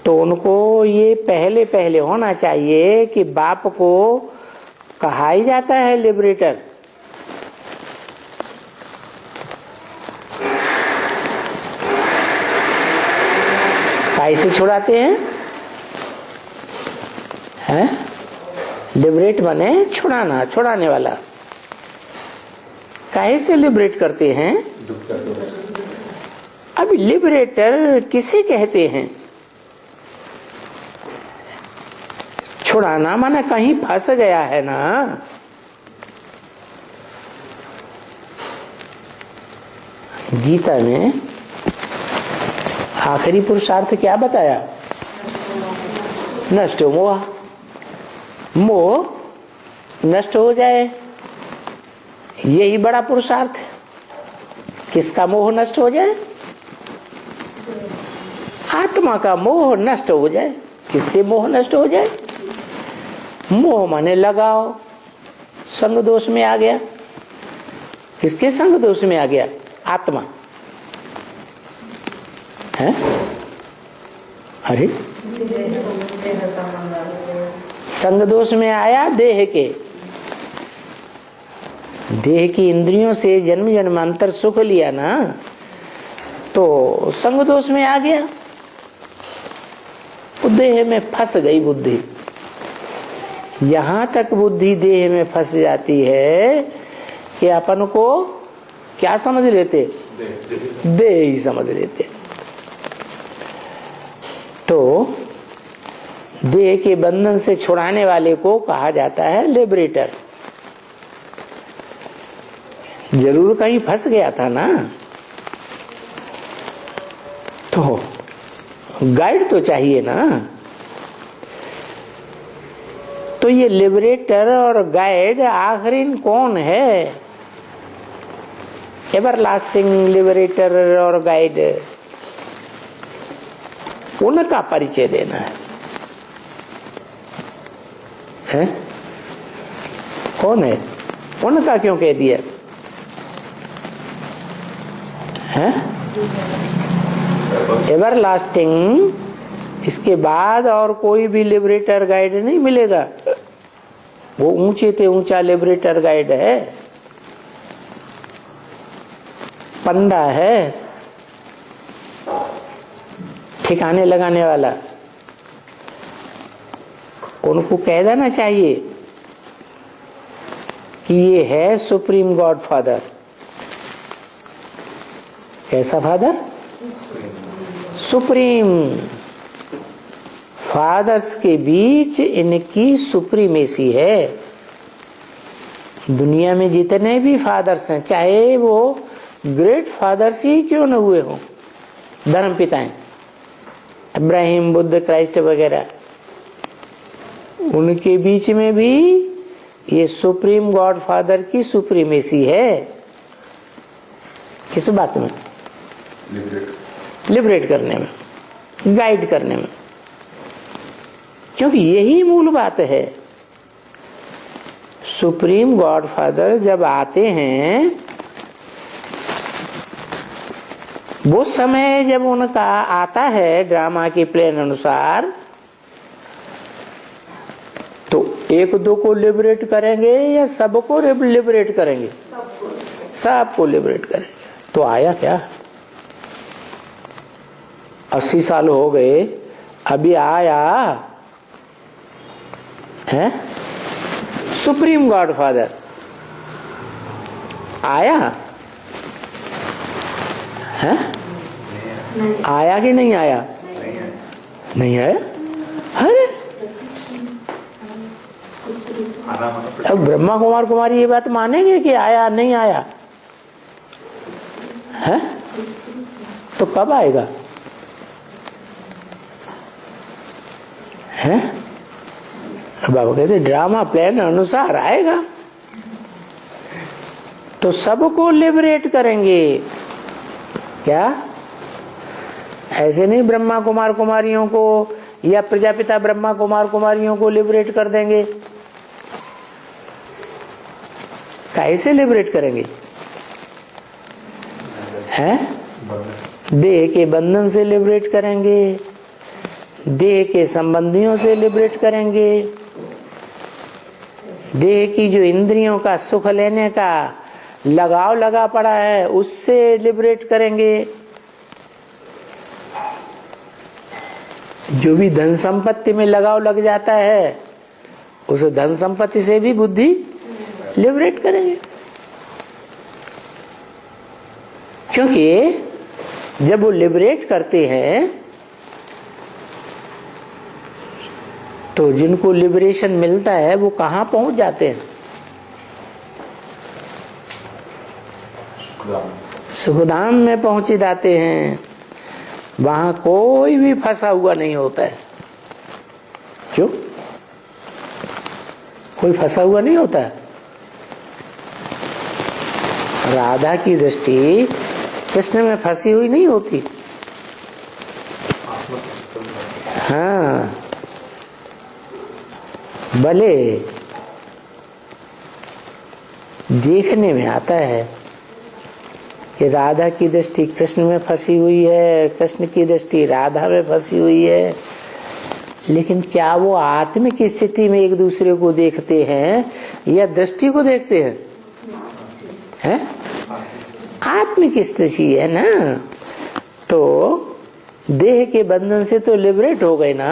तो उनको ये पहले पहले होना चाहिए कि बाप को कहा ही जाता है लिबरेटर। कैसे छुड़ाते हैं? लिबरेट बने छुड़ाना, छुड़ाने वाला। कैसे लिबरेट करते हैं? अब लिबरेटर किसे कहते हैं? छुड़ाना माने कहीं फंस गया है ना। गीता में आखिरी पुरुषार्थ क्या बताया? नष्ट मोह, मोह नष्ट हो जाए, यही बड़ा पुरुषार्थ है। किसका मोह नष्ट हो जाए? आत्मा का मोह नष्ट हो जाए। किससे मोह नष्ट हो जाए? मोह माने लगाओ, संग दोष में आ गया। किसके संग दोष में आ गया? आत्मा है। अरे संग दोष में आया देह के, देह की इंद्रियों से जन्म जन्मांतर सुख लिया ना, तो संग दोष में आ गया। देह में फंस गई बुद्धि। यहां तक बुद्धि देह में फंस जाती है कि अपन को क्या समझ लेते? देह ही समझ लेते। तो देह के बंधन से छुड़ाने वाले को कहा जाता है लिबरेटर। जरूर कहीं फंस गया था ना, तो गाइड तो चाहिए ना। तो ये लिबरेटर और गाइड आखिरी कौन है? एवरलास्टिंग लिबरेटर और गाइड, उनका परिचय देना है? कौन है? उनका क्यों कह दिया है? एवरलास्टिंग, इसके बाद और कोई भी लिबरेटर गाइड नहीं मिलेगा। वो ऊंचे से ऊंचा लिबरेटर गाइड है, पंडा है, ठिकाने लगाने वाला। उनको कह देना चाहिए कि ये है सुप्रीम गॉड फादर। कैसा फादर? सुप्रीम। फादर्स के बीच इनकी सुप्रीमेसी है। दुनिया में जितने भी फादर्स हैं, चाहे वो ग्रेट फादर्स ही क्यों न हुए हों, धर्म पिताएं, इब्राहिम, बुद्ध, क्राइस्ट वगैरह, उनके बीच में भी ये सुप्रीम गॉड फादर की सुप्रीमेसी है। किस बात में? लिबरेट करने में, गाइड करने में। क्योंकि यही मूल बात है। सुप्रीम गॉड फादर जब आते हैं, वो समय जब उनका आता है ड्रामा के प्लान अनुसार, तो एक दो को लिबरेट करेंगे या सबको लिबरेट करेंगे? सबको लिबरेट करेंगे। तो आया क्या? 80 साल हो गए, अभी आया है सुप्रीम गॉड फादर। आया है? आया कि नहीं आया? नहीं आया। अरे अब ब्रह्मा कुमार कुमारी ये बात मानेंगे कि आया नहीं आया है? तो कब आएगा है? बाबा कहते ड्रामा प्लान अनुसार आएगा, तो सबको लिबरेट करेंगे। क्या ऐसे नहीं ब्रह्मा कुमार कुमारियों को या प्रजापिता ब्रह्मा कुमार कुमारियों को लिबरेट कर देंगे? कैसे लिबरेट करेंगे? हैं? देह के बंधन से लिबरेट करेंगे, देह के संबंधियों से लिबरेट करेंगे, देह की जो इंद्रियों का सुख लेने का लगाव लगा पड़ा है उससे लिबरेट करेंगे, जो भी धन संपत्ति में लगाव लग जाता है उस धन संपत्ति से भी बुद्धि लिबरेट करेंगे। क्योंकि जब वो लिबरेट करते हैं तो जिनको लिबरेशन मिलता है वो कहाँ पहुंच जाते हैं? सुखधाम में पहुंच जाते हैं। वहां कोई भी फंसा हुआ नहीं होता है। क्यों? कोई फंसा हुआ नहीं होता है। राधा की दृष्टि कृष्ण में फंसी हुई नहीं होती। हाँ, भले देखने में आता है कि राधा की दृष्टि कृष्ण में फंसी हुई है, कृष्ण की दृष्टि राधा में फंसी हुई है, लेकिन क्या वो आत्मिक स्थिति में एक दूसरे को देखते हैं या दृष्टि को देखते हैं? हैं? आत्मिक स्थिति है ना, तो देह के बंधन से तो लिबरेट हो गए ना।